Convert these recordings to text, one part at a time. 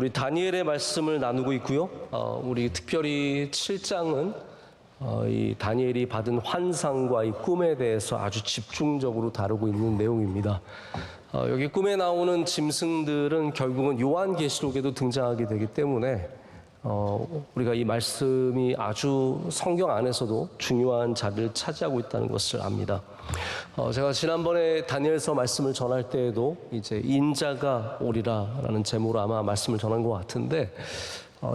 우리 다니엘의 말씀을 나누고 있고요. 우리 특별히 7장은 이 다니엘이 받은 환상과 이 꿈에 대해서 아주 집중적으로 다루고 있는 내용입니다. 여기 꿈에 나오는 짐승들은 결국은 요한계시록에도 등장하게 되기 때문에 우리가 이 말씀이 아주 성경 안에서도 중요한 자리를 차지하고 있다는 것을 압니다. 제가 지난번에 다니엘서 말씀을 전할 때에도 이제 인자가 오리라라는 제목으로 아마 말씀을 전한 것 같은데,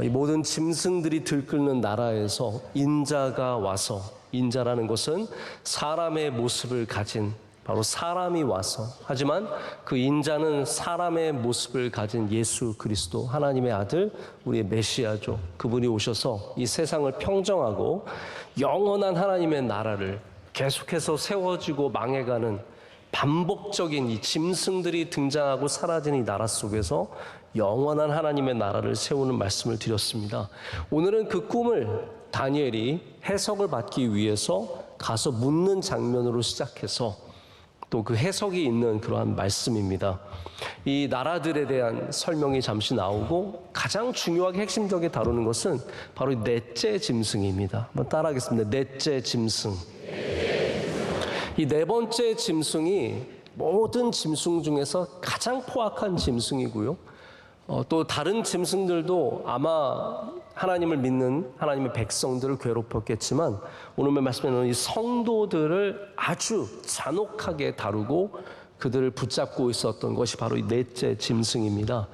이 모든 짐승들이 들끓는 나라에서 인자가 와서, 인자라는 것은 사람의 모습을 가진 바로 사람이 와서, 하지만 그 인자는 사람의 모습을 가진 예수 그리스도, 하나님의 아들, 우리의 메시아죠. 그분이 오셔서 이 세상을 평정하고 영원한 하나님의 나라를 계속해서 세워지고 망해가는 반복적인 이 짐승들이 등장하고 사라지는 이 나라 속에서 영원한 하나님의 나라를 세우는 말씀을 드렸습니다. 오늘은 그 꿈을 다니엘이 해석을 받기 위해서 가서 묻는 장면으로 시작해서 또 그 해석이 있는 그러한 말씀입니다. 이 나라들에 대한 설명이 잠시 나오고 가장 중요하게 핵심적인 다루는 것은 바로 이 넷째 짐승입니다. 한번 따라하겠습니다. 넷째 짐승. 이 네 번째 짐승이 모든 짐승 중에서 가장 포악한 짐승이고요. 또 다른 짐승들도 아마 하나님을 믿는 하나님의 백성들을 괴롭혔겠지만 오늘 말씀에는 이 성도들을 아주 잔혹하게 다루고 그들을 붙잡고 있었던 것이 바로 이 넷째 짐승입니다.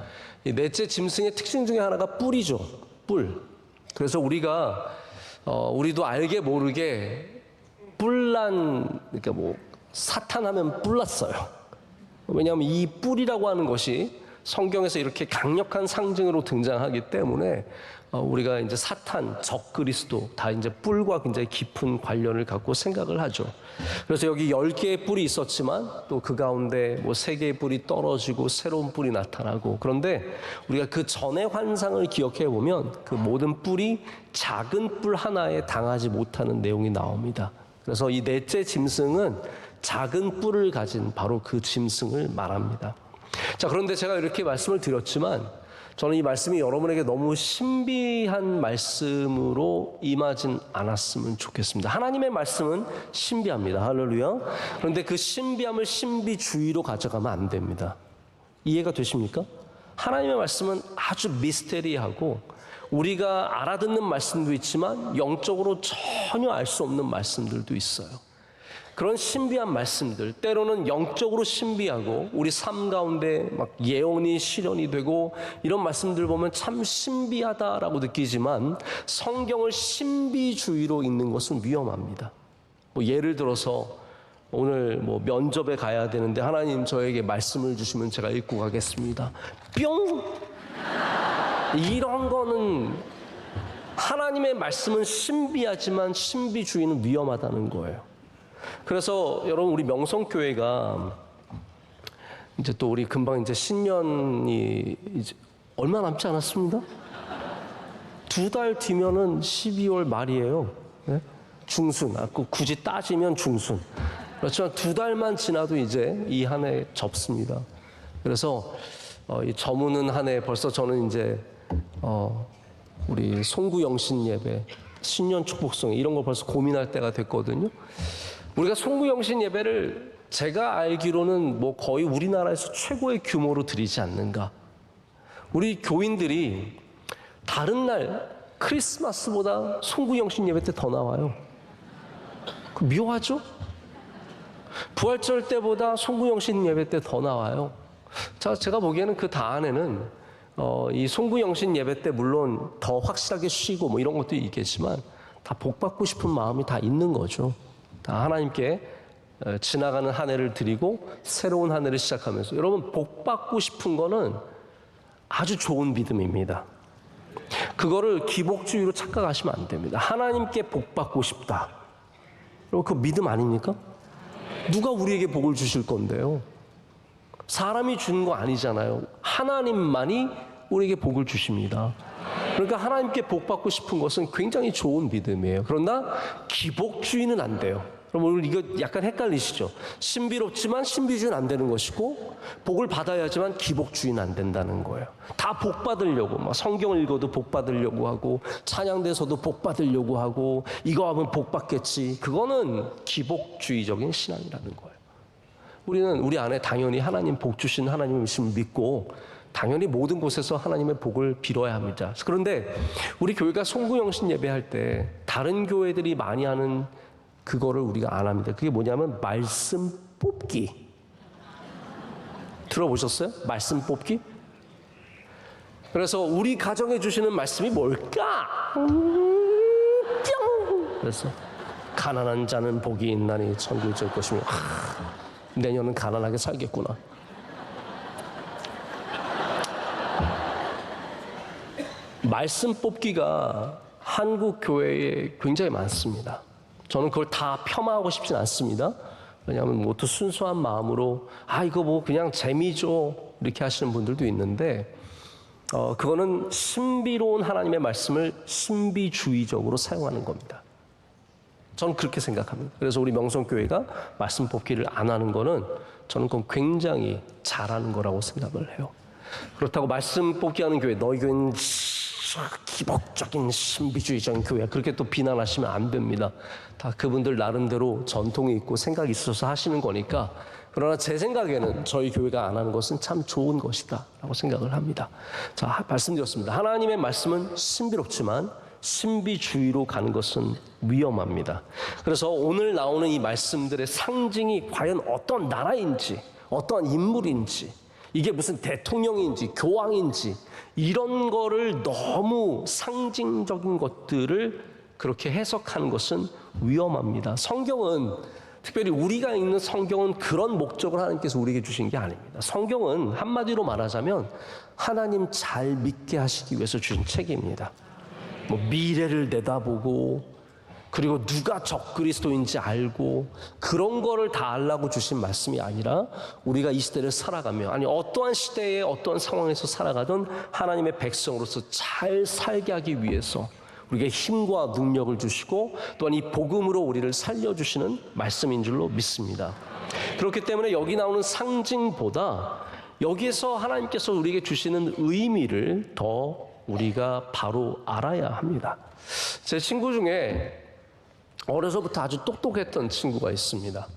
이 넷째 짐승의 특징 중에 하나가 뿔이죠. 뿔. 그래서 우리도 알게 모르게 그러니까 사탄 하면 뿔났어요. 왜냐하면 이 뿔이라고 하는 것이 성경에서 이렇게 강력한 상징으로 등장하기 때문에 우리가 이제 사탄, 적그리스도 다 이제 뿔과 굉장히 깊은 관련을 갖고 생각을 하죠. 그래서 여기 10개의 뿔이 있었지만 또 그 가운데 3개의 뿔이 떨어지고 새로운 뿔이 나타나고, 그런데 우리가 그 전의 환상을 기억해 보면 그 모든 뿔이 작은 뿔 하나에 당하지 못하는 내용이 나옵니다. 그래서 이 넷째 짐승은 작은 뿔을 가진 바로 그 짐승을 말합니다. 자, 그런데 제가 이렇게 말씀을 드렸지만 저는 이 말씀이 여러분에게 너무 신비한 말씀으로 임하진 않았으면 좋겠습니다. 하나님의 말씀은 신비합니다. 할렐루야. 그런데 그 신비함을 신비주의로 가져가면 안 됩니다. 이해가 되십니까? 하나님의 말씀은 아주 미스테리하고 우리가 알아듣는 말씀도 있지만 영적으로 전혀 알 수 없는 말씀들도 있어요. 그런 신비한 말씀들, 때로는 영적으로 신비하고 우리 삶 가운데 막 예언이 실현이 되고 이런 말씀들 보면 참 신비하다라고 느끼지만 성경을 신비주의로 읽는 것은 위험합니다. 예를 들어서 오늘 면접에 가야 되는데 하나님 저에게 말씀을 주시면 제가 읽고 가겠습니다. 뿅! 이런 거는 하나님의 말씀은 신비하지만 신비주의는 위험하다는 거예요. 그래서 여러분, 우리 명성교회가 이제 또 우리 금방 이제 신년이 이제 얼마 남지 않았습니다. 2달 뒤면은 12월 말이에요. 네? 중순. 굳이 따지면 중순. 그렇지만 2달만 지나도 이제 이 한 해 접습니다. 그래서 이 저무는 한 해 벌써 저는 이제 우리 송구영신 예배, 신년 축복성 이런 거 벌써 고민할 때가 됐거든요. 우리가 송구영신 예배를 제가 알기로는 거의 우리나라에서 최고의 규모로 드리지 않는가. 우리 교인들이 다른 날 크리스마스보다 송구영신 예배 때 더 나와요. 그 묘하죠? 부활절 때보다 송구영신 예배 때 더 나와요. 자, 제가 보기에는 그 다안에는 이 송구영신 예배 때 물론 더 확실하게 쉬고 이런 것도 있겠지만 다 복받고 싶은 마음이 다 있는 거죠. 다 하나님께 지나가는 한 해를 드리고 새로운 한 해를 시작하면서, 여러분, 복받고 싶은 거는 아주 좋은 믿음입니다. 그거를 기복주의로 착각하시면 안 됩니다. 하나님께 복받고 싶다. 여러분, 그 믿음 아닙니까? 누가 우리에게 복을 주실 건데요? 사람이 주는 거 아니잖아요. 하나님만이 우리에게 복을 주십니다. 그러니까 하나님께 복받고 싶은 것은 굉장히 좋은 믿음이에요. 그러나 기복주의는 안 돼요. 그럼 오늘 이거 약간 헷갈리시죠? 신비롭지만 신비주의는 안 되는 것이고 복을 받아야지만 기복주의는 안 된다는 거예요. 다 복 받으려고 막 성경을 읽어도 복 받으려고 하고 찬양대에서도 복 받으려고 하고 이거 하면 복 받겠지. 그거는 기복주의적인 신앙이라는 거예요. 우리는 우리 안에 당연히 하나님 복 주신 하나님을 믿고 당연히 모든 곳에서 하나님의 복을 빌어야 합니다. 그런데 우리 교회가 송구영신 예배할 때 다른 교회들이 많이 하는 그거를 우리가 안 합니다. 그게 뭐냐면 말씀 뽑기. 들어보셨어요? 말씀 뽑기? 그래서 우리 가정에 주시는 말씀이 뭘까? 뿅! 그래서 가난한 자는 복이 있나니 천국에 줄 것이며 내년은 가난하게 살겠구나. 말씀 뽑기가 한국 교회에 굉장히 많습니다. 저는 그걸 다 폄하하고 싶진 않습니다. 왜냐하면 모두 순수한 마음으로 이거 뭐 그냥 재미죠 이렇게 하시는 분들도 있는데 그거는 신비로운 하나님의 말씀을 신비주의적으로 사용하는 겁니다. 저는 그렇게 생각합니다. 그래서 우리 명성교회가 말씀 뽑기를 안 하는 거는 저는 그건 굉장히 잘하는 거라고 생각을 해요. 그렇다고 말씀 뽑기 하는 교회, 너희 교회는 기복적인 신비주의적인 교회야, 그렇게 또 비난하시면 안 됩니다. 다 그분들 나름대로 전통이 있고 생각이 있어서 하시는 거니까. 그러나 제 생각에는 저희 교회가 안 하는 것은 참 좋은 것이다 라고 생각을 합니다. 자, 말씀드렸습니다. 하나님의 말씀은 신비롭지만 신비주의로 가는 것은 위험합니다. 그래서 오늘 나오는 이 말씀들의 상징이 과연 어떤 나라인지, 어떤 인물인지, 이게 무슨 대통령인지 교황인지 이런 거를 너무 상징적인 것들을 그렇게 해석하는 것은 위험합니다. 성경은, 특별히 우리가 읽는 성경은 그런 목적을 하나님께서 우리에게 주신 게 아닙니다. 성경은 한마디로 말하자면 하나님 잘 믿게 하시기 위해서 주신 책입니다. 뭐 미래를 내다보고, 그리고 누가 적그리스도인지 알고, 그런 거를 다 알라고 주신 말씀이 아니라 우리가 이 시대를 살아가며, 아니 어떠한 시대에 어떠한 상황에서 살아가든 하나님의 백성으로서 잘 살게 하기 위해서 우리에게 힘과 능력을 주시고 또한 이 복음으로 우리를 살려주시는 말씀인 줄로 믿습니다. 그렇기 때문에 여기 나오는 상징보다 여기에서 하나님께서 우리에게 주시는 의미를 더 우리가 바로 알아야 합니다. 제 친구 중에 어려서부터 아주 똑똑했던 친구가 있습니다.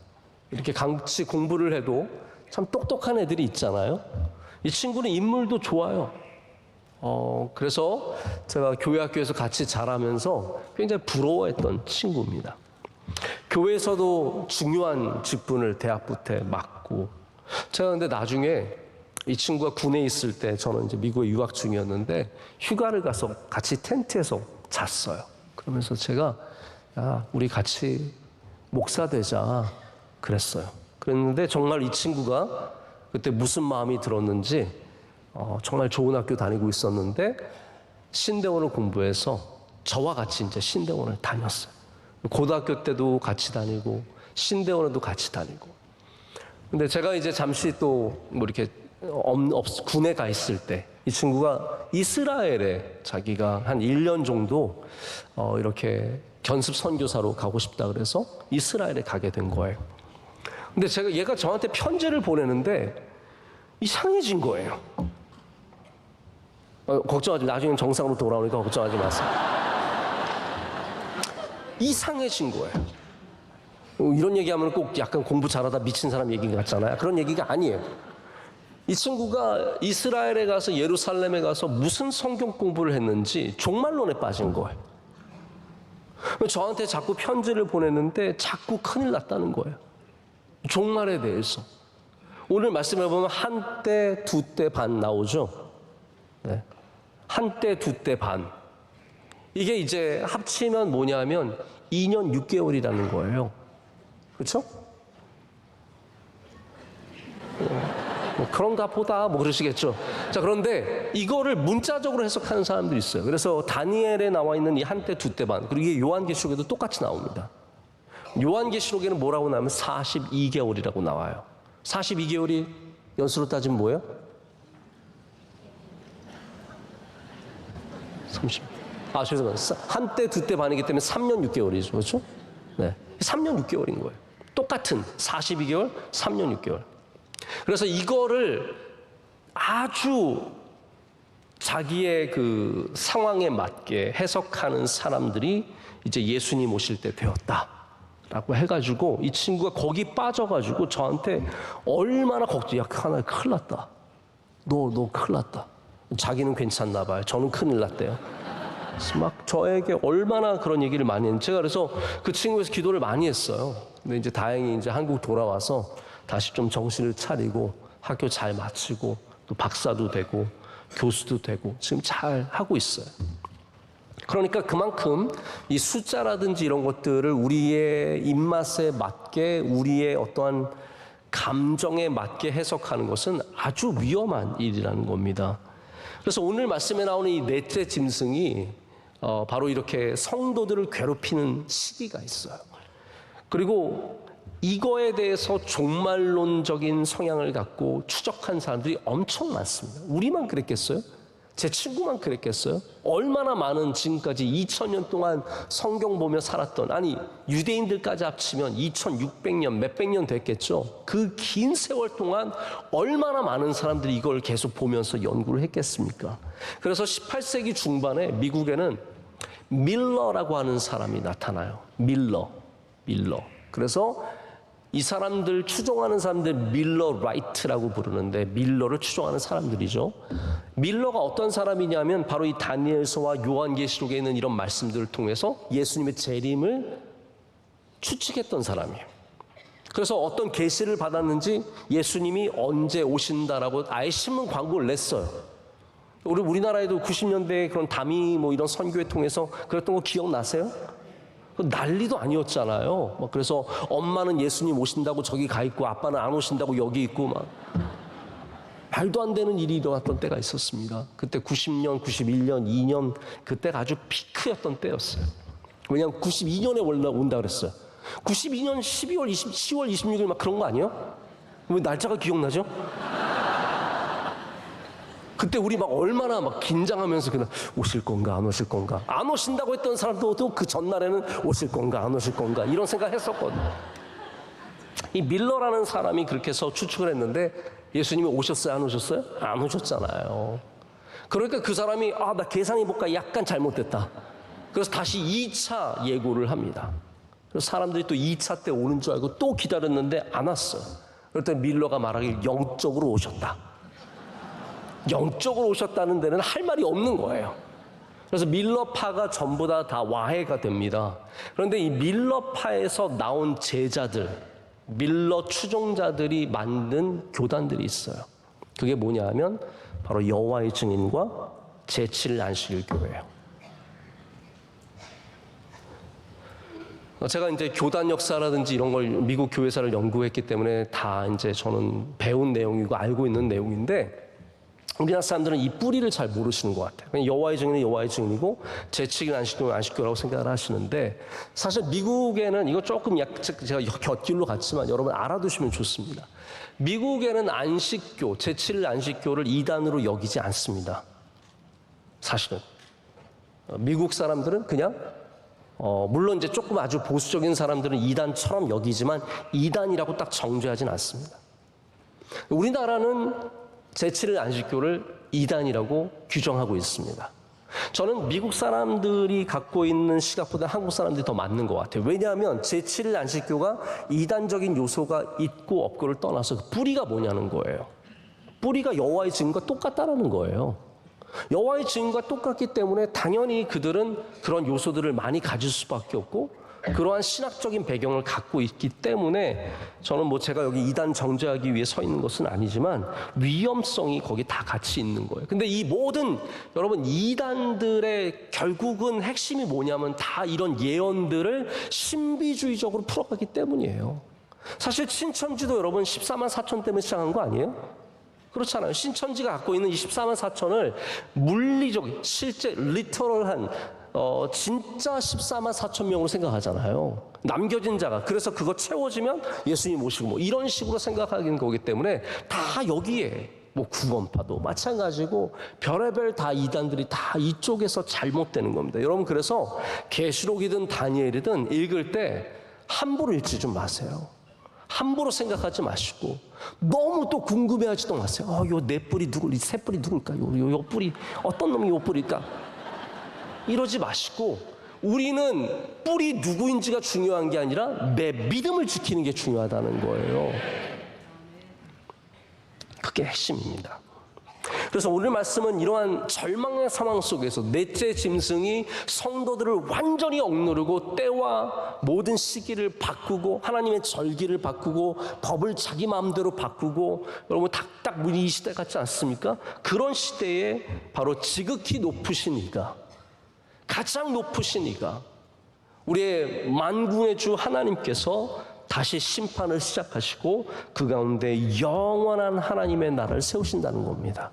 이렇게 같이 공부를 해도 참 똑똑한 애들이 있잖아요. 이 친구는 인물도 좋아요. 그래서 제가 교회 학교에서 같이 자라면서 굉장히 부러워했던 친구입니다. 교회에서도 중요한 직분을 대학부 때 맡고, 제가 근데 나중에 이 친구가 군에 있을 때 저는 이제 미국에 유학 중이었는데 휴가를 가서 같이 텐트에서 잤어요. 그러면서 제가 우리 같이 목사 되자 그랬어요. 그랬는데 정말 이 친구가 그때 무슨 마음이 들었는지 정말 좋은 학교 다니고 있었는데 신대원을 공부해서 저와 같이 이제 신대원을 다녔어요. 고등학교 때도 같이 다니고 신대원에도 같이 다니고. 근데 제가 이제 잠시 또 뭐 이렇게 군에 가 있을 때 이 친구가 이스라엘에 자기가 한 1년 정도 이렇게 견습 선교사로 가고 싶다 그래서 이스라엘에 가게 된 거예요. 근데 얘가 저한테 편지를 보내는데 이상해진 거예요. 걱정하지, 나중에 정상으로 돌아오니까 걱정하지 마세요. 이상해진 거예요. 이런 얘기하면 꼭 약간 공부 잘하다 미친 사람 얘기 같잖아요. 그런 얘기가 아니에요. 이 친구가 이스라엘에 가서 예루살렘에 가서 무슨 성경 공부를 했는지 종말론에 빠진 거예요. 저한테 자꾸 편지를 보냈는데 자꾸 큰일 났다는 거예요. 종말에 대해서. 오늘 말씀해 보면 한때 두 때 반 나오죠. 네. 한때 두 때 반. 이게 이제 합치면 뭐냐면 2년 6개월이라는 거예요. 그렇죠? 뭐 그런가 보다 뭐 그러시겠죠. 자, 그런데 이거를 문자적으로 해석하는 사람들이 있어요. 그래서 다니엘에 나와 있는 이 한때 두 때 반, 그리고 이게 요한계시록에도 똑같이 나옵니다. 요한계시록에는 뭐라고 나오면 42개월이라고 나와요. 42개월이 연수로 따지면 뭐예요? 30. 죄송합니다. 한때 두 때 반이기 때문에 3년 6개월이죠. 그렇죠? 네. 3년 6개월인 거예요. 똑같은 42개월, 3년 6개월. 그래서 이거를 아주 자기의 그 상황에 맞게 해석하는 사람들이 이제 예수님 오실 때 되었다라고 해가지고 이 친구가 거기 빠져가지고 저한테 얼마나 걱정, 야, 하나 큰일 났다. 너 큰일 났다. 자기는 괜찮나 봐요. 저는 큰일 났대요. 그래서 막 저에게 얼마나 그런 얘기를 많이 했는지 제가 그래서 그 친구에서 기도를 많이 했어요. 근데 이제 다행히 이제 한국 돌아와서 다시 좀 정신을 차리고 학교 잘 마치고 또 박사도 되고 교수도 되고 지금 잘 하고 있어요. 그러니까 그만큼 이 숫자라든지 이런 것들을 우리의 입맛에 맞게 우리의 어떠한 감정에 맞게 해석하는 것은 아주 위험한 일이라는 겁니다. 그래서 오늘 말씀에 나오는 이 넷째 짐승이 바로 이렇게 성도들을 괴롭히는 시기가 있어요. 그리고 이거에 대해서 종말론적인 성향을 갖고 추적한 사람들이 엄청 많습니다. 우리만 그랬겠어요? 제 친구만 그랬겠어요? 얼마나 많은 지금까지 2000년 동안 성경 보며 살았던, 아니 유대인들까지 합치면 2600년 몇백 년 됐겠죠. 그 긴 세월 동안 얼마나 많은 사람들이 이걸 계속 보면서 연구를 했겠습니까? 그래서 18세기 중반에 미국에는 밀러라고 하는 사람이 나타나요. 밀러. 그래서 이 사람들 추종하는 사람들 밀러 라이트라고 부르는데 밀러를 추종하는 사람들이죠. 밀러가 어떤 사람이냐면 바로 이 다니엘서와 요한계시록에 있는 이런 말씀들을 통해서 예수님의 재림을 추측했던 사람이에요. 그래서 어떤 계시를 받았는지 예수님이 언제 오신다라고 아예 신문 광고를 냈어요. 우리나라에도 90년대에 그런 다미 뭐 이런 선교회 통해서 그랬던 거 기억나세요? 난리도 아니었잖아요. 그래서 엄마는 예수님 오신다고 저기 가 있고 아빠는 안 오신다고 여기 있고 막 말도 안 되는 일이 일어났던 때가 있었습니다. 그때 90년, 91년, 2년 그때가 아주 피크였던 때였어요. 왜냐하면 92년에 온다 그랬어요. 92년 10월 26일 막 그런 거 아니에요? 왜 날짜가 기억나죠? 그때 우리 막 얼마나 막 긴장하면서 그냥 오실 건가 안 오실 건가, 안 오신다고 했던 사람도 또 그 전날에는 오실 건가 안 오실 건가 이런 생각 했었거든요. 이 밀러라는 사람이 그렇게 해서 추측을 했는데 예수님이 오셨어요 안 오셨어요? 안 오셨잖아요. 그러니까 그 사람이 나 계산해볼까 약간 잘못됐다. 그래서 다시 2차 예고를 합니다. 그래서 사람들이 또 2차 때 오는 줄 알고 또 기다렸는데 안 왔어요. 그랬더니 밀러가 말하길 영적으로 오셨다. 영적으로 오셨다는 데는 할 말이 없는 거예요. 그래서 밀러파가 전부 다 와해가 됩니다. 그런데 이 밀러파에서 나온 제자들, 밀러 추종자들이 만든 교단들이 있어요. 그게 뭐냐 하면 바로 여호와의 증인과 제7일 안식일 교회예요. 제가 이제 교단 역사라든지 이런 걸 미국 교회사를 연구했기 때문에 다 이제 저는 배운 내용이고 알고 있는 내용인데 우리나라 사람들은 이 뿌리를 잘 모르시는 것 같아요. 그냥 여호와의 증인은 여호와의 증인이고 제7일 안식교는 안식교라고 생각을 하시는데 사실 미국에는 이거 조금 제가 곁길로 갔지만 여러분 알아두시면 좋습니다. 미국에는 안식교, 제7일 안식교를 이단으로 여기지 않습니다. 사실은 미국 사람들은 그냥 물론 이제 조금 아주 보수적인 사람들은 이단처럼 여기지만 이단이라고 딱 정죄하진 않습니다. 우리나라는 제7일 안식교를 이단이라고 규정하고 있습니다. 저는 미국 사람들이 갖고 있는 시각보다 한국 사람들이 더 맞는 것 같아요. 왜냐하면 제7일 안식교가 이단적인 요소가 있고 없고를 떠나서 그 뿌리가 뭐냐는 거예요. 뿌리가 여호와의 증인과 똑같다라는 거예요. 여호와의 증인과 똑같기 때문에 당연히 그들은 그런 요소들을 많이 가질 수밖에 없고 그러한 신학적인 배경을 갖고 있기 때문에 저는 뭐 제가 여기 이단 정죄하기 위해 서 있는 것은 아니지만 위험성이 거기 다 같이 있는 거예요. 근데 이 모든 여러분 이단들의 결국은 핵심이 뭐냐면 다 이런 예언들을 신비주의적으로 풀어가기 때문이에요. 사실 신천지도 여러분 14만 4천 때문에 시작한 거 아니에요? 그렇잖아요. 신천지가 갖고 있는 이 14만 4천을 물리적, 실제 리터럴한 진짜 14만 4천 명으로 생각하잖아요. 남겨진 자가. 그래서 그거 채워지면 예수님 오시고 뭐 이런 식으로 생각하는 거기 때문에 다 여기에 뭐 구원파도 마찬가지고 별의별 다 이단들이 다 이쪽에서 잘못되는 겁니다. 여러분 그래서 계시록이든 다니엘이든 읽을 때 함부로 읽지 좀 마세요. 함부로 생각하지 마시고 너무 또 궁금해하지도 마세요. 요 네 뿌리 이 세 뿌리 누굴까? 요 뿌리 어떤 놈이 요 뿌리일까? 이러지 마시고 우리는 뿌리 누구인지가 중요한 게 아니라 내 믿음을 지키는 게 중요하다는 거예요. 그게 핵심입니다. 그래서 오늘 말씀은 이러한 절망의 상황 속에서 넷째 짐승이 성도들을 완전히 억누르고 때와 모든 시기를 바꾸고 하나님의 절기를 바꾸고 법을 자기 마음대로 바꾸고, 여러분 닥닥 이 시대 같지 않습니까? 그런 시대에 바로 지극히 높으신 이가, 가장 높으신 이가, 우리의 만군의 주 하나님께서 다시 심판을 시작하시고 그 가운데 영원한 하나님의 나라를 세우신다는 겁니다.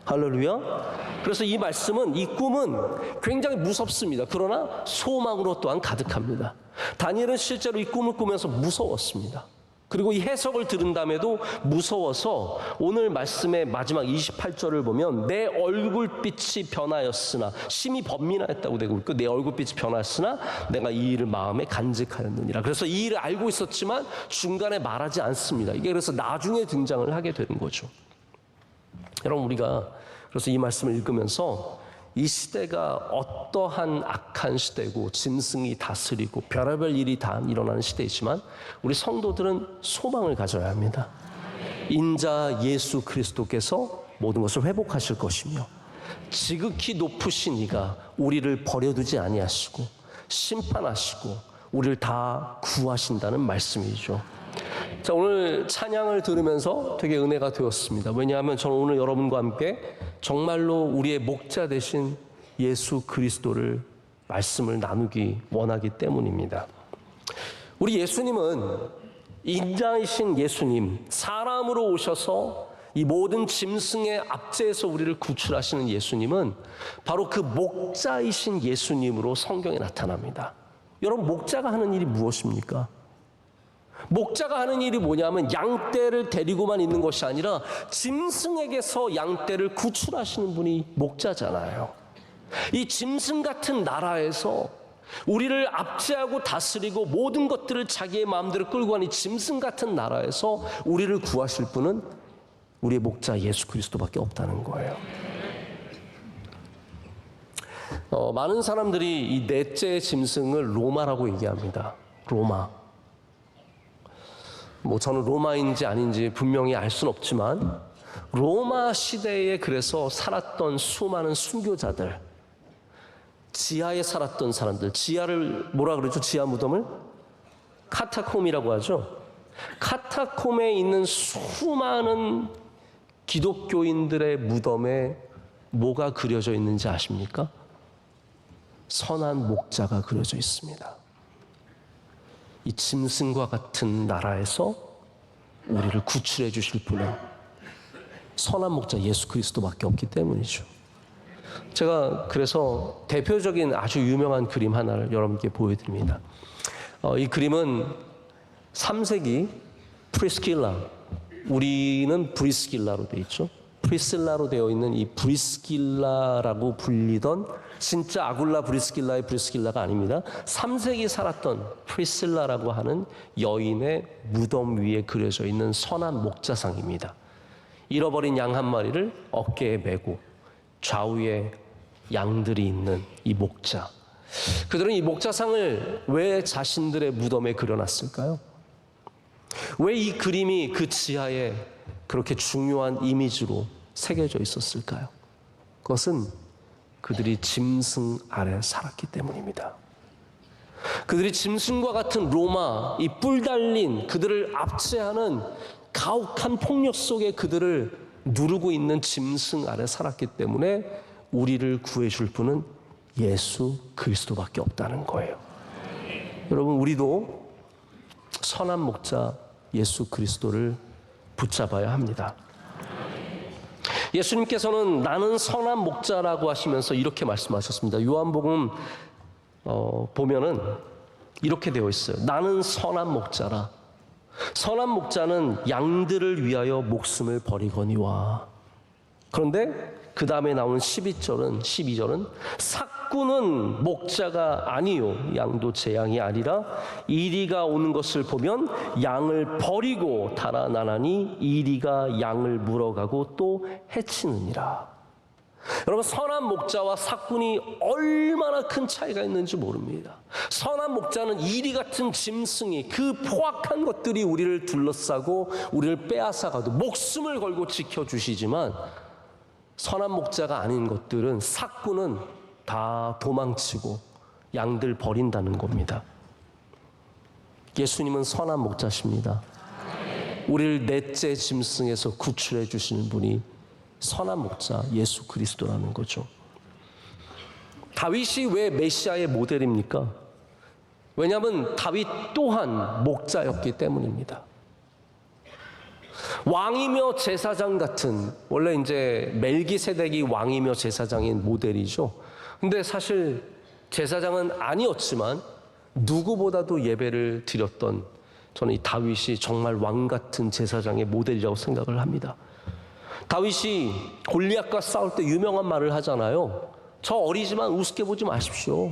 할렐루야. 그래서 이 말씀은, 이 꿈은 굉장히 무섭습니다. 그러나 소망으로 또한 가득합니다. 다니엘은 실제로 이 꿈을 꾸면서 무서웠습니다. 그리고 이 해석을 들은 다음에도 무서워서 오늘 말씀의 마지막 28절을 보면 내 얼굴빛이 변하였으나, 심히 번민하였다고 되고 있고, 내 얼굴빛이 변하였으나 내가 이 일을 마음에 간직하였느니라. 그래서 이 일을 알고 있었지만 중간에 말하지 않습니다. 이게 그래서 나중에 등장을 하게 되는 거죠. 여러분, 우리가 그래서 이 말씀을 읽으면서 이 시대가 어떠한 악한 시대고 짐승이 다스리고 별의별 일이 다 일어나는 시대이지만 우리 성도들은 소망을 가져야 합니다. 인자 예수 그리스도께서 모든 것을 회복하실 것이며 지극히 높으신 이가 우리를 버려두지 아니하시고 심판하시고 우리를 다 구하신다는 말씀이죠. 자, 오늘 찬양을 들으면서 되게 은혜가 되었습니다. 왜냐하면 저는 오늘 여러분과 함께 정말로 우리의 목자 되신 예수 그리스도를 말씀을 나누기 원하기 때문입니다. 우리 예수님은, 인자이신 예수님, 사람으로 오셔서 이 모든 짐승의 압제에서 우리를 구출하시는 예수님은 바로 그 목자이신 예수님으로 성경에 나타납니다. 여러분, 목자가 하는 일이 무엇입니까? 목자가 하는 일이 뭐냐면 양떼를 데리고만 있는 것이 아니라 짐승에게서 양떼를 구출하시는 분이 목자잖아요. 이 짐승 같은 나라에서 우리를 압제하고 다스리고 모든 것들을 자기의 마음대로 끌고 가는 이 짐승 같은 나라에서 우리를 구하실 분은 우리의 목자 예수 그리스도밖에 없다는 거예요. 많은 사람들이 이 넷째 짐승을 로마라고 얘기합니다. 로마. 저는 로마인지 아닌지 분명히 알 수는 없지만 로마 시대에 그래서 살았던 수많은 순교자들, 지하에 살았던 사람들, 지하를 뭐라 그러죠? 지하 무덤을? 카타콤이라고 하죠. 카타콤에 있는 수많은 기독교인들의 무덤에 뭐가 그려져 있는지 아십니까? 선한 목자가 그려져 있습니다. 이 짐승과 같은 나라에서 우리를 구출해 주실 분은 선한 목자 예수 그리스도밖에 없기 때문이죠. 제가 그래서 대표적인 아주 유명한 그림 하나를 여러분께 보여드립니다. 이 그림은 3세기 프리스킬라, 우리는 브리스길라로 되어 있죠. 프리실라로 되어 있는 이 브리스길라라고 불리던, 진짜 아굴라 브리스길라의 브리스길라가 아닙니다. 3세기 살았던 프리실라라고 하는 여인의 무덤 위에 그려져 있는 선한 목자상입니다. 잃어버린 양 한 마리를 어깨에 메고 좌우에 양들이 있는 이 목자. 그들은 이 목자상을 왜 자신들의 무덤에 그려놨을까요? 왜 이 그림이 그 지하에 그렇게 중요한 이미지로 새겨져 있었을까요? 그것은 그들이 짐승 아래 살았기 때문입니다. 그들이 짐승과 같은 로마, 이 뿔 달린 그들을 압제하는 가혹한 폭력 속에 그들을 누르고 있는 짐승 아래 살았기 때문에 우리를 구해줄 분은 예수 그리스도밖에 없다는 거예요. 여러분, 우리도 선한 목자 예수 그리스도를 붙잡아야 합니다. 예수님께서는 나는 선한 목자라고 하시면서 이렇게 말씀하셨습니다. 요한복음 보면은 이렇게 되어 있어요. 나는 선한 목자라. 선한 목자는 양들을 위하여 목숨을 버리거니와. 그런데 그 다음에 나오는 12절은 삭구는 목자가 아니요 양도 제 양이 아니라 이리가 오는 것을 보면 양을 버리고 달아나나니 이리가 양을 물어가고 또 해치느니라. 여러분, 선한 목자와 삭군이 얼마나 큰 차이가 있는지 모릅니다. 선한 목자는 이리 같은 짐승이, 그 포악한 것들이 우리를 둘러싸고 우리를 빼앗아가도 목숨을 걸고 지켜주시지만, 선한 목자가 아닌 것들은, 삭군은 다 도망치고 양들 버린다는 겁니다. 예수님은 선한 목자십니다. 우리를 넷째 짐승에서 구출해 주시는 분이 선한 목자 예수 그리스도라는 거죠. 다윗이 왜 메시아의 모델입니까? 왜냐하면 다윗 또한 목자였기 때문입니다. 왕이며 제사장 같은, 원래 이제 멜기세덱이 왕이며 제사장인 모델이죠. 근데 사실 제사장은 아니었지만 누구보다도 예배를 드렸던, 저는 이 다윗이 정말 왕 같은 제사장의 모델이라고 생각을 합니다. 다윗이 골리앗과 싸울 때 유명한 말을 하잖아요. 저 어리지만 우습게 보지 마십시오.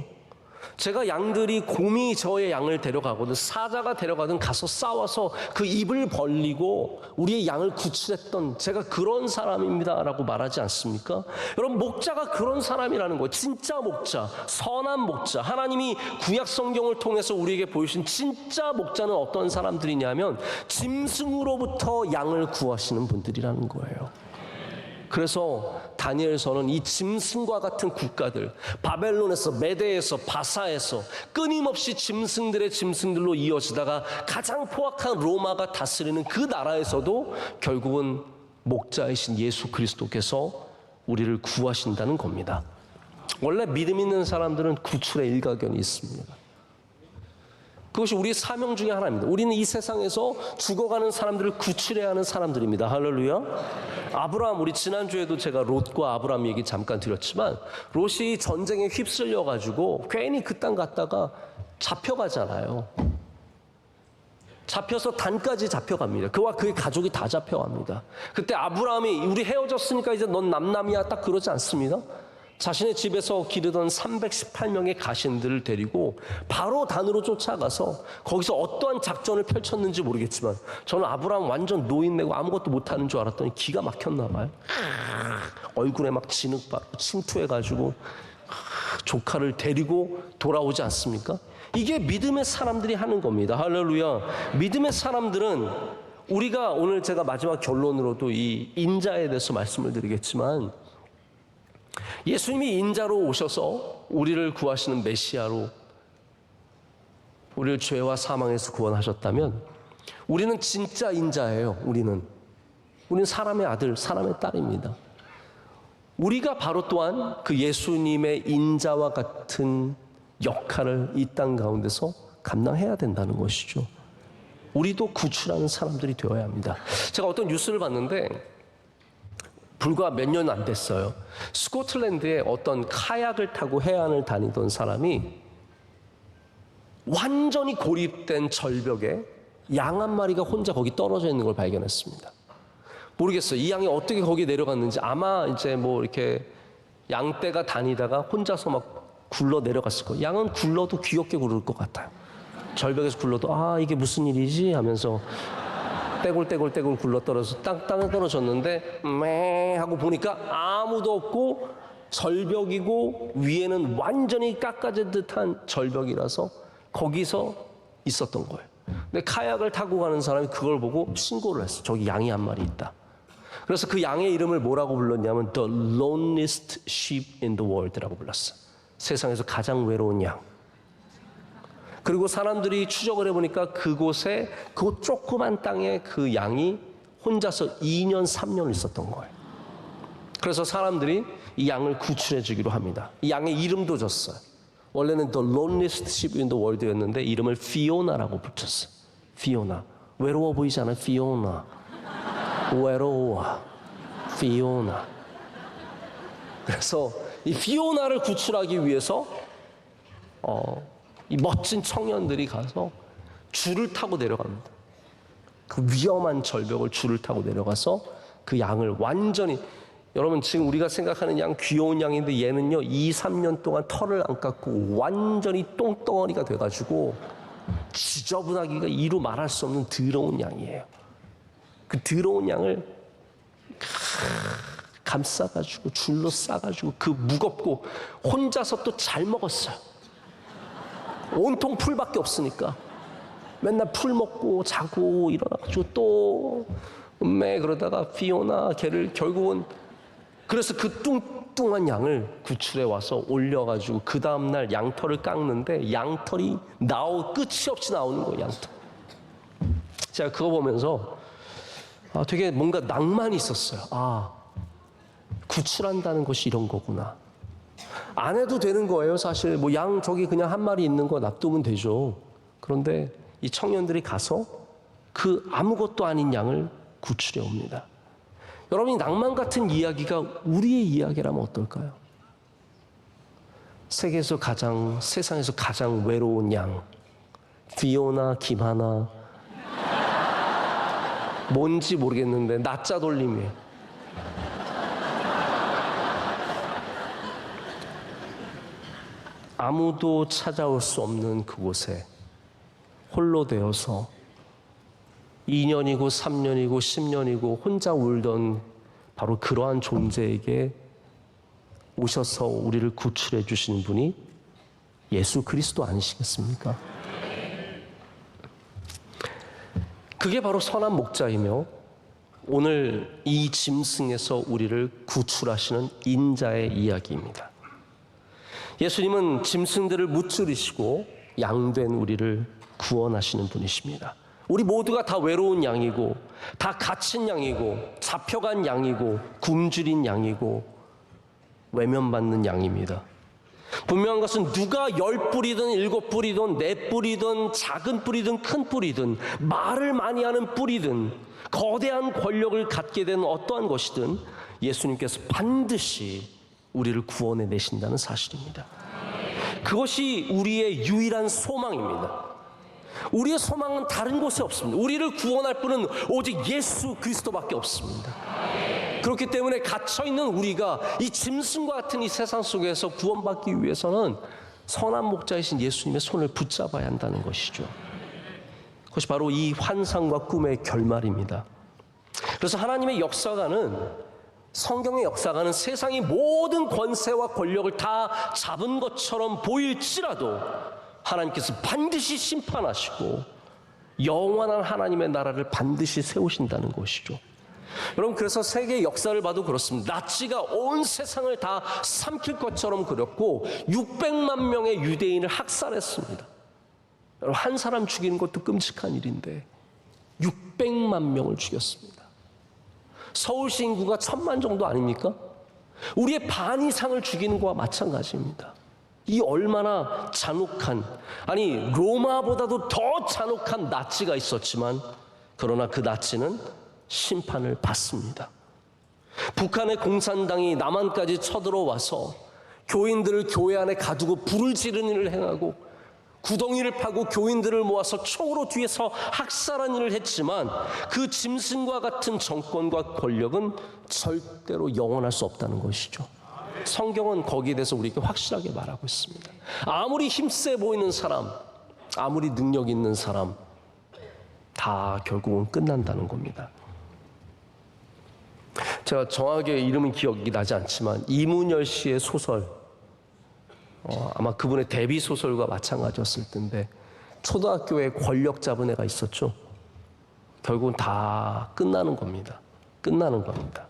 제가 양들이 곰이 저의 양을 데려가거든, 사자가 데려가든 가서 싸워서 그 입을 벌리고 우리의 양을 구출했던 제가 그런 사람입니다라고 말하지 않습니까? 여러분, 목자가 그런 사람이라는 거예요. 진짜 목자, 선한 목자. 하나님이 구약 성경을 통해서 우리에게 보여주신 진짜 목자는 어떤 사람들이냐면 짐승으로부터 양을 구하시는 분들이라는 거예요. 그래서 다니엘서는 이 짐승과 같은 국가들, 바벨론에서, 메대에서, 바사에서 끊임없이 짐승들로 이어지다가 가장 포악한 로마가 다스리는 그 나라에서도 결국은 목자이신 예수 그리스도께서 우리를 구하신다는 겁니다. 원래 믿음 있는 사람들은 구출의 일가견이 있습니다. 그것이 우리의 사명 중에 하나입니다. 우리는 이 세상에서 죽어가는 사람들을 구출해야 하는 사람들입니다. 할렐루야. 아브라함, 우리 지난주에도 제가 롯과 아브라함 얘기 잠깐 드렸지만, 롯이 전쟁에 휩쓸려가지고 괜히 그 땅 갔다가 잡혀가잖아요. 잡혀서 단까지 잡혀갑니다. 그와 그의 가족이 다 잡혀갑니다. 그때 아브라함이 우리 헤어졌으니까 이제 넌 남남이야 딱 그러지 않습니다. 자신의 집에서 기르던 318명의 가신들을 데리고 바로 단으로 쫓아가서 거기서 어떠한 작전을 펼쳤는지 모르겠지만, 저는 아브라함 완전 노인네고 아무것도 못하는 줄 알았더니 기가 막혔나 봐요. 얼굴에 막 진흙 바르고 침투해가지고 조카를 데리고 돌아오지 않습니까? 이게 믿음의 사람들이 하는 겁니다. 할렐루야. 믿음의 사람들은, 우리가 오늘 제가 마지막 결론으로도 이 인자에 대해서 말씀을 드리겠지만, 예수님이 인자로 오셔서 우리를 구하시는 메시아로 우리를 죄와 사망에서 구원하셨다면, 우리는 진짜 인자예요. 우리는 사람의 아들, 사람의 딸입니다. 우리가 바로 또한 그 예수님의 인자와 같은 역할을 이 땅 가운데서 감당해야 된다는 것이죠. 우리도 구출하는 사람들이 되어야 합니다. 제가 어떤 뉴스를 봤는데, 불과 몇 년 안 됐어요. 스코틀랜드에 어떤 카약을 타고 해안을 다니던 사람이 완전히 고립된 절벽에 양 한 마리가 혼자 거기 떨어져 있는 걸 발견했습니다. 모르겠어요. 이 양이 어떻게 거기 내려갔는지. 아마 이제 뭐 이렇게 양떼가 다니다가 혼자서 막 굴러 내려갔을 거예요. 양은 굴러도 귀엽게 굴을 것 같아요. 절벽에서 굴러도 아, 이게 무슨 일이지 하면서 떼굴떼굴 굴러 떨어져서 땅에 떨어졌는데 매 하고 보니까 아무도 없고 절벽이고 위에는 완전히 깎아진 듯한 절벽이라서 거기서 있었던 거예요. 근데 카약을 타고 가는 사람이 그걸 보고 신고를 했어. 저기 양이 한 마리 있다. 그래서 그 양의 이름을 뭐라고 불렀냐면 The loneliest sheep in the world라고 불렀어. 세상에서 가장 외로운 양. 그리고 사람들이 추적을 해보니까 그곳에, 그 조그만 땅에 그 양이 혼자서 2년, 3년을 있었던 거예요. 그래서 사람들이 이 양을 구출해 주기로 합니다. 이 양의 이름도 줬어요. 원래는 The loneliest sheep in the world였는데 이름을 피오나라고 붙였어요. 피오나. 외로워 보이지 않아요? 피오나. 외로워. 피오나. 그래서 이 피오나를 구출하기 위해서 이 멋진 청년들이 가서 줄을 타고 내려갑니다. 그 위험한 절벽을 줄을 타고 내려가서 그 양을 완전히, 여러분 지금 우리가 생각하는 양 귀여운 양인데 얘는요 2, 3년 동안 털을 안 깎고 완전히 똥덩어리가 돼가지고 지저분하기가 이루 말할 수 없는 더러운 양이에요. 그 더러운 양을 감싸가지고 줄로 싸가지고 그 무겁고 혼자서 또 잘 먹었어요. 온통 풀밖에 없으니까 맨날 풀 먹고 자고 일어나가지고 또 그러다가 피오나 걔를 결국은 그래서 그 뚱뚱한 양을 구출해 와서 올려가지고 그 다음날 양털을 깎는데 양털이 끝이 없이 나오는 거예요. 양털. 제가 그거 보면서 되게 뭔가 낭만이 있었어요. 구출한다는 것이 이런 거구나. 안 해도 되는 거예요. 사실 뭐 양 저기 그냥 한 마리 있는 거 놔두면 되죠. 그런데 이 청년들이 가서 그 아무것도 아닌 양을 구출해 옵니다. 여러분이 낭만 같은 이야기가 우리의 이야기라면 어떨까요? 세상에서 가장 외로운 양, 피오나, 김하나, 뭔지 모르겠는데 낮자 돌림이에요. 아무도 찾아올 수 없는 그곳에 홀로 되어서 2년이고 3년이고 10년이고 혼자 울던 바로 그러한 존재에게 오셔서 우리를 구출해 주시는 분이 예수 그리스도 아니시겠습니까? 그게 바로 선한 목자이며 오늘 이 짐승에서 우리를 구출하시는 인자의 이야기입니다. 예수님은 짐승들을 무찌르시고 양된 우리를 구원하시는 분이십니다. 우리 모두가 다 외로운 양이고 다 갇힌 양이고 잡혀간 양이고 굶주린 양이고 외면받는 양입니다. 분명한 것은 누가 10뿌리든 7뿌리든 4뿌리든 작은 뿌리든 큰 뿌리든 말을 많이 하는 뿌리든 거대한 권력을 갖게 된 어떠한 것이든 예수님께서 반드시 우리를 구원해 내신다는 사실입니다. 그것이 우리의 유일한 소망입니다. 우리의 소망은 다른 곳에 없습니다. 우리를 구원할 분은 오직 예수 그리스도밖에 없습니다. 그렇기 때문에 갇혀있는 우리가 이 짐승과 같은 이 세상 속에서 구원받기 위해서는 선한 목자이신 예수님의 손을 붙잡아야 한다는 것이죠. 그것이 바로 이 환상과 꿈의 결말입니다. 그래서 하나님의 역사가는, 성경의 역사가는 세상의 모든 권세와 권력을 다 잡은 것처럼 보일지라도 하나님께서 반드시 심판하시고 영원한 하나님의 나라를 반드시 세우신다는 것이죠. 여러분, 그래서 세계 역사를 봐도 그렇습니다. 나치가 온 세상을 다 삼킬 것처럼 그렸고 600만 명의 유대인을 학살했습니다. 여러분, 한 사람 죽이는 것도 끔찍한 일인데 600만 명을 죽였습니다. 서울시 인구가 1000만 정도 아닙니까? 우리의 반 이상을 죽이는 것과 마찬가지입니다. 이 얼마나 잔혹한, 아니 로마보다도 더 잔혹한 나치가 있었지만 그러나 그 나치는 심판을 받습니다. 북한의 공산당이 남한까지 쳐들어와서 교인들을 교회 안에 가두고 불을 지르는 일을 행하고 구덩이를 파고 교인들을 모아서 총으로 뒤에서 학살한 일을 했지만 그 짐승과 같은 정권과 권력은 절대로 영원할 수 없다는 것이죠. 성경은 거기에 대해서 우리에게 확실하게 말하고 있습니다. 아무리 힘세 보이는 사람, 아무리 능력 있는 사람, 다 결국은 끝난다는 겁니다. 제가 정확하게 이름은 기억이 나지 않지만 이문열 씨의 소설, 아마 그분의 데뷔 소설과 마찬가지였을 텐데 초등학교에 권력 잡은 애가 있었죠. 결국은 다 끝나는 겁니다. 끝나는 겁니다.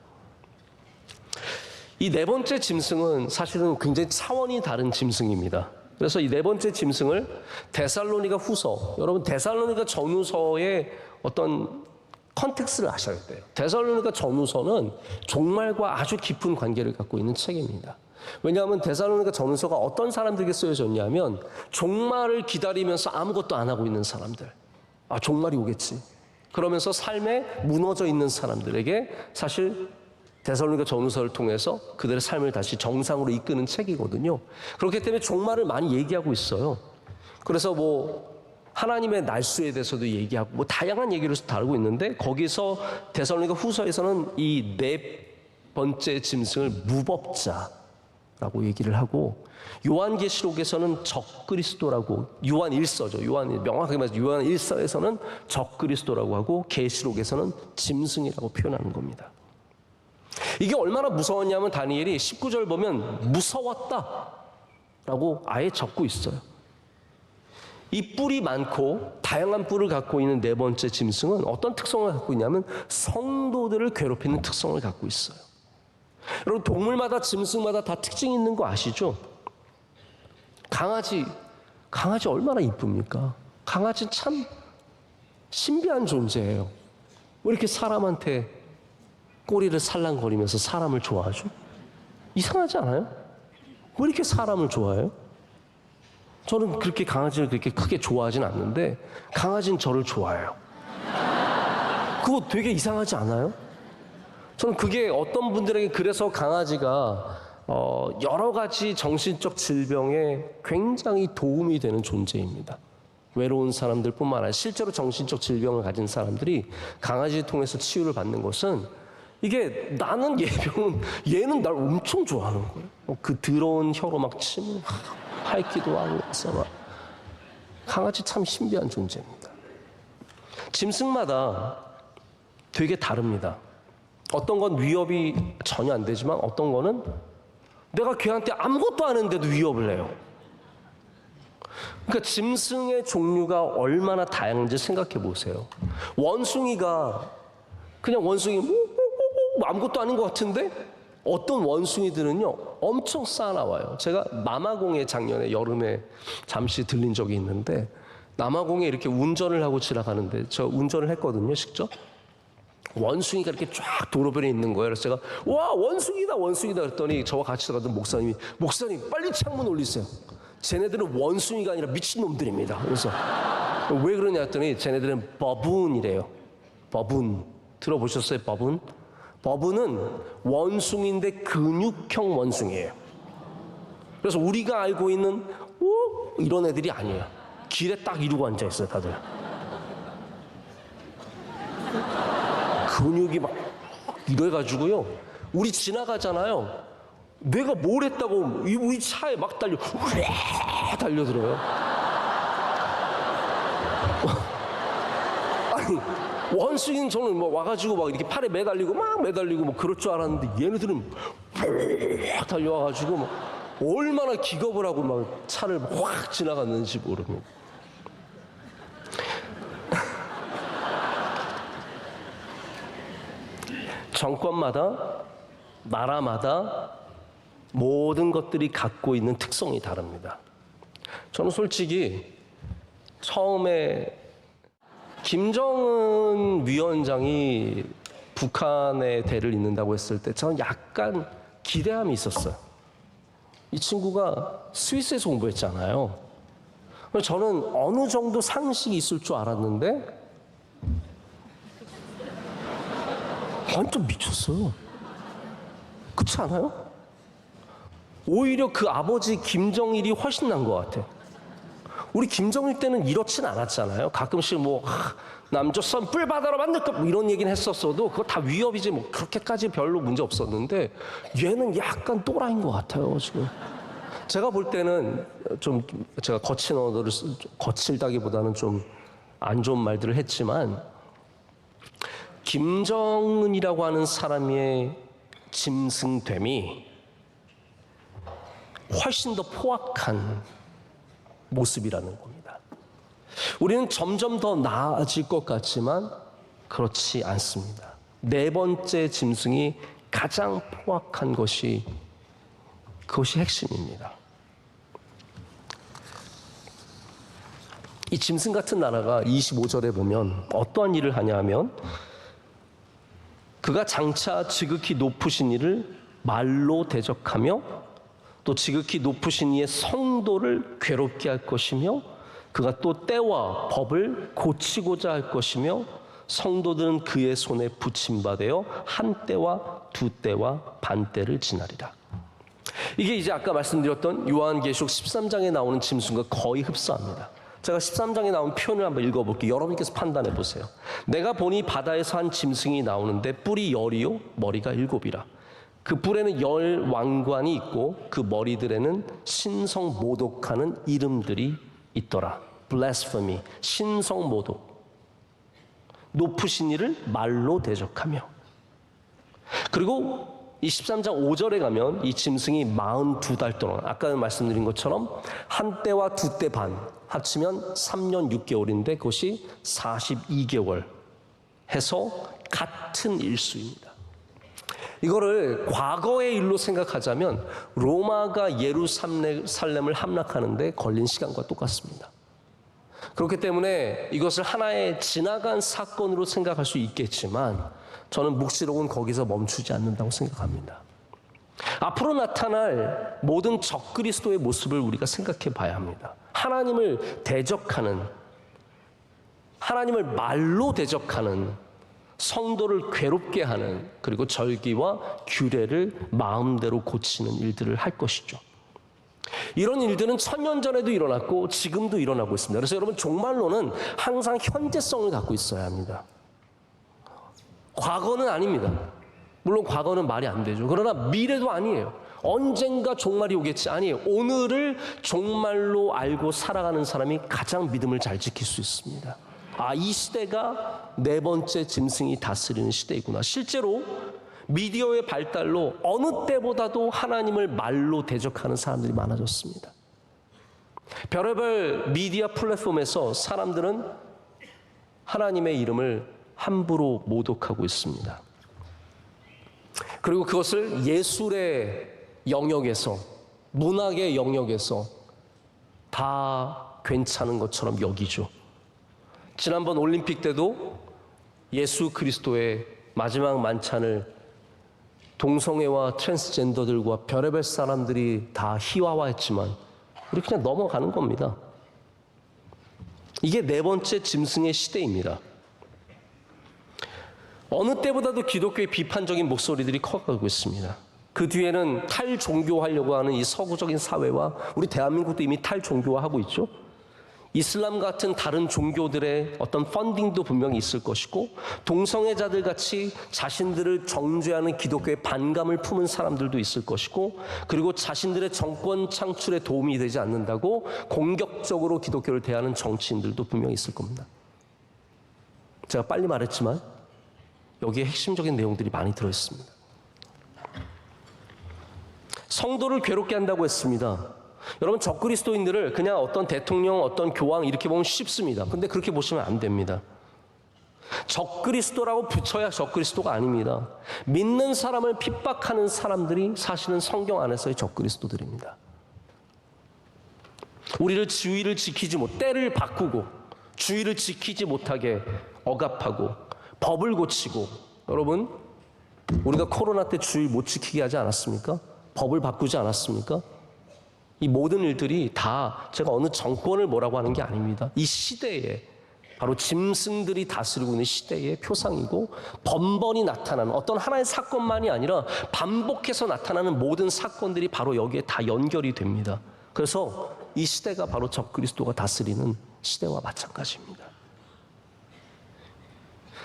이 네 번째 짐승은 사실은 굉장히 차원이 다른 짐승입니다. 그래서 이 네 번째 짐승을 데살로니가 후서, 여러분 데살로니가 전후서의 어떤 컨텍스트를 아셔야 돼요. 데살로니가 전후서는 종말과 아주 깊은 관계를 갖고 있는 책입니다. 왜냐하면 데살로니가 전후서가 어떤 사람들에게 쓰여졌냐면 종말을 기다리면서 아무것도 안 하고 있는 사람들, 종말이 오겠지 그러면서 삶에 무너져 있는 사람들에게 사실 데살로니가 전후서를 통해서 그들의 삶을 다시 정상으로 이끄는 책이거든요. 그렇기 때문에 종말을 많이 얘기하고 있어요. 그래서 뭐 하나님의 날수에 대해서도 얘기하고 뭐 다양한 얘기를 다루고 있는데 거기서 데살로니가 후서에서는 이 네 번째 짐승을 무법자라고 얘기를 하고, 요한계시록에서는 적그리스도라고, 요한 1서죠. 명확하게 말해서 요한 1서에서는 적그리스도라고 하고, 계시록에서는 짐승이라고 표현하는 겁니다. 이게 얼마나 무서웠냐면 다니엘이 19절 보면 무서웠다라고 아예 적고 있어요. 이 뿔이 많고 다양한 뿔을 갖고 있는 네 번째 짐승은 어떤 특성을 갖고 있냐면 성도들을 괴롭히는 특성을 갖고 있어요. 여러분, 동물마다 짐승마다 다 특징이 있는 거 아시죠? 강아지 얼마나 이쁩니까? 강아지 참 신비한 존재예요. 왜 이렇게 사람한테 꼬리를 살랑거리면서 사람을 좋아하죠? 이상하지 않아요? 왜 이렇게 사람을 좋아해요? 저는 그렇게 강아지를 그렇게 크게 좋아하진 않는데 강아지는 저를 좋아해요. 그거 되게 이상하지 않아요? 저는 그게 어떤 분들에게 그래서 강아지가 여러 가지 정신적 질병에 굉장히 도움이 되는 존재입니다. 외로운 사람들뿐만 아니라 실제로 정신적 질병을 가진 사람들이 강아지를 통해서 치유를 받는 것은, 이게 나는 얘는 날 엄청 좋아하는 거예요. 그 더러운 혀로 막 침을 핥기도 하고 해서 막. 강아지 참 신비한 존재입니다. 짐승마다 되게 다릅니다. 어떤 건 위협이 전혀 안 되지만 어떤 거는 내가 걔한테 아무것도 안 했는데도 위협을 해요. 그러니까 짐승의 종류가 얼마나 다양한지 생각해 보세요. 원숭이가 그냥 원숭이 아무것도 아닌 것 같은데 어떤 원숭이들은요 엄청 싸나와요. 제가 남아공에 작년에 여름에 잠시 들린 적이 있는데, 남아공에 이렇게 운전을 하고 지나가는데, 저 운전을 했거든요 직접. 원숭이가 이렇게 쫙 도로변에 있는 거예요. 그래서 제가 와 원숭이다 그랬더니 저와 같이 가던 목사님 빨리 창문 올리세요. 쟤네들은 원숭이가 아니라 미친놈들입니다. 그래서 왜 그러냐 했더니 쟤네들은 버분이래요. 버분 들어보셨어요? 버분은 원숭이인데 근육형 원숭이에요. 그래서 우리가 알고 있는 이런 애들이 아니에요. 길에 딱 이러고 앉아 있어요 다들. 근육이 막 이래가지고요. 우리 지나가잖아요. 내가 뭘 했다고 우리 차에 막 달려들어요. 아니 원숭이는 저는 뭐 와가지고 막 이렇게 팔에 매달리고 뭐 그럴 줄 알았는데 얘네들은 달려와가지고 막 얼마나 기겁을 하고 막 차를 확 지나갔는지 모릅니다. 정권마다 나라마다 모든 것들이 갖고 있는 특성이 다릅니다. 저는 솔직히 처음에 김정은 위원장이 북한에 대를 잇는다고 했을 때 저는 약간 기대함이 있었어요. 이 친구가 스위스에서 공부했잖아요. 저는 어느 정도 상식이 있을 줄 알았는데 완전 미쳤어요. 그렇지 않아요? 오히려 그 아버지 김정일이 훨씬 난 것 같아. 우리 김정일 때는 이렇진 않았잖아요. 가끔씩 남조선 뿔 받아라 만들까 뭐 이런 얘기는 했었어도 그거 다 위협이지 뭐 그렇게까지 별로 문제 없었는데 얘는 약간 또라이인 것 같아요 지금. 제가 볼 때는 좀 제가 거친 언어를 거칠다기보다는 좀 안 좋은 말들을 했지만, 김정은이라고 하는 사람의 짐승됨이 훨씬 더 포악한 모습이라는 겁니다. 우리는 점점 더 나아질 것 같지만 그렇지 않습니다. 네 번째 짐승이 가장 포악한 그것이 핵심입니다. 이 짐승 같은 나라가 25절에 보면 어떠한 일을 하냐 하면, 그가 장차 지극히 높으신 이를 말로 대적하며 또 지극히 높으신 이의 성도를 괴롭게 할 것이며, 그가 또 때와 법을 고치고자 할 것이며, 성도들은 그의 손에 붙임받아 한 때와 두 때와 반 때를 지나리라. 이게 이제 아까 말씀드렸던 요한계시록 13장에 나오는 짐승과 거의 흡사합니다. 제가 13장에 나온 표현을 한번 읽어볼게요. 여러분께서 판단해 보세요. 내가 보니 바다에서 한 짐승이 나오는데 뿔이 10이요 머리가 7이라. 그 뿔에는 10 왕관이 있고 그 머리들에는 신성 모독하는 이름들이 있더라. blasphemy, 신성 모독. 높으신 이를 말로 대적하며. 그리고 이 13장 5절에 가면 이 짐승이 42달 동안, 아까 말씀드린 것처럼 한 때와 2때 반 합치면 3년 6개월인데 그것이 42개월 해서 같은 일수입니다. 이거를 과거의 일로 생각하자면 로마가 예루살렘을 함락하는데 걸린 시간과 똑같습니다. 그렇기 때문에 이것을 하나의 지나간 사건으로 생각할 수 있겠지만 저는 묵시록은 거기서 멈추지 않는다고 생각합니다. 앞으로 나타날 모든 적그리스도의 모습을 우리가 생각해 봐야 합니다. 하나님을 대적하는, 하나님을 말로 대적하는, 성도를 괴롭게 하는, 그리고 절기와 규례를 마음대로 고치는 일들을 할 것이죠. 이런 일들은 1000년 전에도 일어났고 지금도 일어나고 있습니다. 그래서 여러분, 종말론은 항상 현재성을 갖고 있어야 합니다. 과거는 아닙니다. 물론 과거는 말이 안 되죠. 그러나 미래도 아니에요. 언젠가 종말이 오겠지. 아니에요. 오늘을 종말로 알고 살아가는 사람이 가장 믿음을 잘 지킬 수 있습니다. 이 시대가 4번째 짐승이 다스리는 시대이구나. 실제로 미디어의 발달로 어느 때보다도 하나님을 말로 대적하는 사람들이 많아졌습니다. 별의별 미디어 플랫폼에서 사람들은 하나님의 이름을 함부로 모독하고 있습니다. 그리고 그것을 예술의 영역에서, 문학의 영역에서 다 괜찮은 것처럼 여기죠. 지난번 올림픽 때도 예수 그리스도의 마지막 만찬을 동성애와 트랜스젠더들과 별의별 사람들이 다 희화화했지만 우리 그냥 넘어가는 겁니다. 이게 4번째 짐승의 시대입니다. 어느 때보다도 기독교의 비판적인 목소리들이 커가고 있습니다. 그 뒤에는 탈종교화하려고 하는 이 서구적인 사회와, 우리 대한민국도 이미 탈종교화하고 있죠. 이슬람 같은 다른 종교들의 어떤 펀딩도 분명히 있을 것이고, 동성애자들 같이 자신들을 정죄하는 기독교의 반감을 품은 사람들도 있을 것이고, 그리고 자신들의 정권 창출에 도움이 되지 않는다고 공격적으로 기독교를 대하는 정치인들도 분명히 있을 겁니다. 제가 빨리 말했지만 여기에 핵심적인 내용들이 많이 들어있습니다. 성도를 괴롭게 한다고 했습니다. 여러분, 적그리스도인들을 그냥 어떤 대통령, 어떤 교황 이렇게 보면 쉽습니다. 근데 그렇게 보시면 안 됩니다. 적그리스도라고 붙여야 적그리스도가 아닙니다. 믿는 사람을 핍박하는 사람들이 사실은 성경 안에서의 적그리스도들입니다. 우리를 주의를 지키지 못, 때를 바꾸고 주의를 지키지 못하게 억압하고 법을 고치고, 여러분, 우리가 코로나 때 주의 못 지키게 하지 않았습니까? 법을 바꾸지 않았습니까? 이 모든 일들이 다 제가 어느 정권을 뭐라고 하는 게 아닙니다. 이 시대에, 바로 짐승들이 다스리고 있는 시대의 표상이고, 번번이 나타나는 어떤 하나의 사건만이 아니라 반복해서 나타나는 모든 사건들이 바로 여기에 다 연결이 됩니다. 그래서 이 시대가 바로 적그리스도가 다스리는 시대와 마찬가지입니다.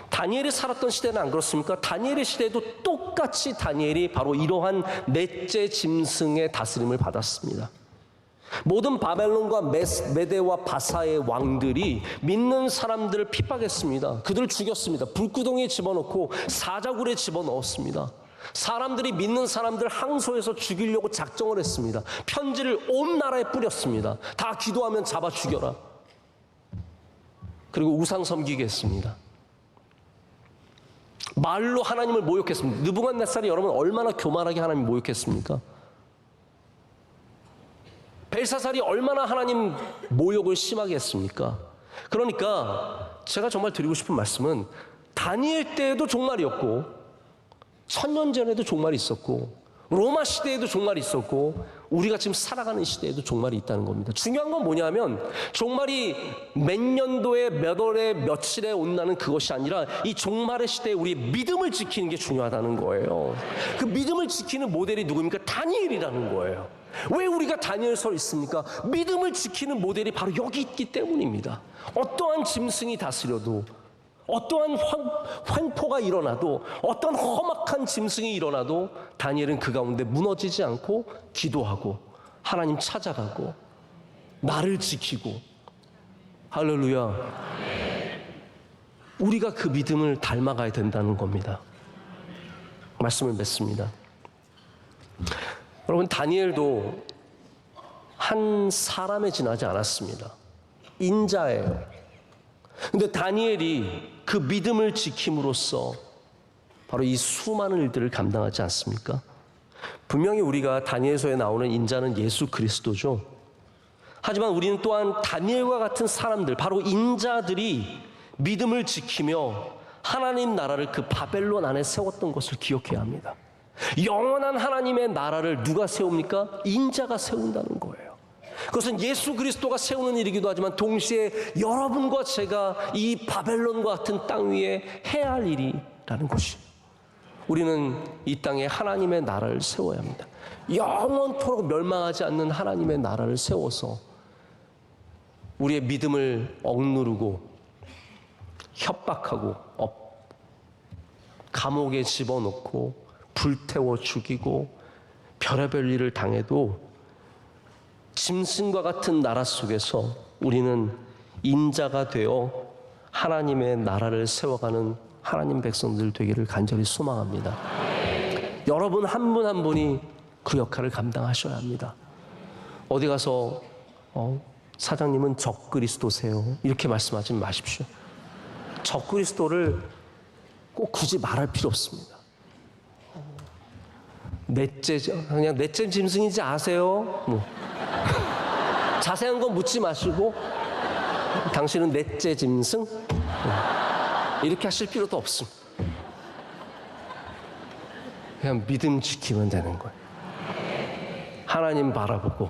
다니엘이 살았던 시대는 안 그렇습니까? 다니엘의 시대에도 똑같이 다니엘이 바로 이러한 넷째 짐승의 다스림을 받았습니다. 모든 바벨론과 메대와 바사의 왕들이 믿는 사람들을 핍박했습니다. 그들을 죽였습니다. 불구덩이에 집어넣고 사자굴에 집어넣었습니다. 사람들이 믿는 사람들 항소해서 죽이려고 작정을 했습니다. 편지를 온 나라에 뿌렸습니다. 다 기도하면 잡아 죽여라. 그리고 우상 섬기게 했습니다. 말로 하나님을 모욕했습니다. 느부갓네살이 여러분 얼마나 교만하게 하나님을 모욕했습니까? 벨사살이 얼마나 하나님 모욕을 심하게 했습니까? 그러니까 제가 정말 드리고 싶은 말씀은, 다니엘 때에도 종말이었고, 1000년 전에도 종말이 있었고, 로마 시대에도 종말이 있었고, 우리가 지금 살아가는 시대에도 종말이 있다는 겁니다. 중요한 건 뭐냐면, 종말이 몇 년도에 몇 월에 며칠에 온다는 그것이 아니라 이 종말의 시대에 우리의 믿음을 지키는 게 중요하다는 거예요. 그 믿음을 지키는 모델이 누구입니까? 다니엘이라는 거예요. 왜 우리가 다니엘서를 있습니까? 믿음을 지키는 모델이 바로 여기 있기 때문입니다. 어떠한 짐승이 다스려도, 어떠한 횡포가 일어나도 어떤 험악한 짐승이 일어나도 다니엘은 그 가운데 무너지지 않고 기도하고 하나님 찾아가고 나를 지키고 할렐루야. 우리가 그 믿음을 닮아가야 된다는 겁니다. 말씀을 맺습니다. 여러분, 다니엘도 한 사람에 지나지 않았습니다. 인자예요. 근데 다니엘이 그 믿음을 지킴으로써 바로 이 수많은 일들을 감당하지 않습니까? 분명히 우리가 다니엘서에 나오는 인자는 예수 그리스도죠. 하지만 우리는 또한 다니엘과 같은 사람들, 바로 인자들이 믿음을 지키며 하나님 나라를 그 바벨론 안에 세웠던 것을 기억해야 합니다. 영원한 하나님의 나라를 누가 세웁니까? 인자가 세운다는 거예요. 그것은 예수 그리스도가 세우는 일이기도 하지만 동시에 여러분과 제가 이 바벨론과 같은 땅 위에 해야 할 일이라는 것이에요. 우리는 이 땅에 하나님의 나라를 세워야 합니다. 영원토록 멸망하지 않는 하나님의 나라를 세워서 우리의 믿음을 억누르고 협박하고 감옥에 집어넣고 불태워 죽이고 별의별 일을 당해도 짐승과 같은 나라 속에서 우리는 인자가 되어 하나님의 나라를 세워가는 하나님 백성들 되기를 간절히 소망합니다. 여러분 한 분 한 분이 그 역할을 감당하셔야 합니다. 어디 가서 사장님은 적그리스도세요 이렇게 말씀하지 마십시오. 적그리스도를 꼭 굳이 말할 필요 없습니다. 그냥 넷째 짐승인지 아세요? 자세한 건 묻지 마시고 당신은 넷째 짐승? 이렇게 하실 필요도 없습니다. 그냥 믿음 지키면 되는 거예요. 하나님 바라보고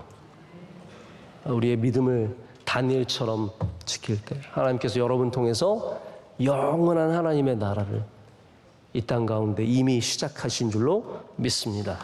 우리의 믿음을 다니엘처럼 지킬 때 하나님께서 여러분 통해서 영원한 하나님의 나라를 이 땅 가운데 이미 시작하신 줄로 믿습니다.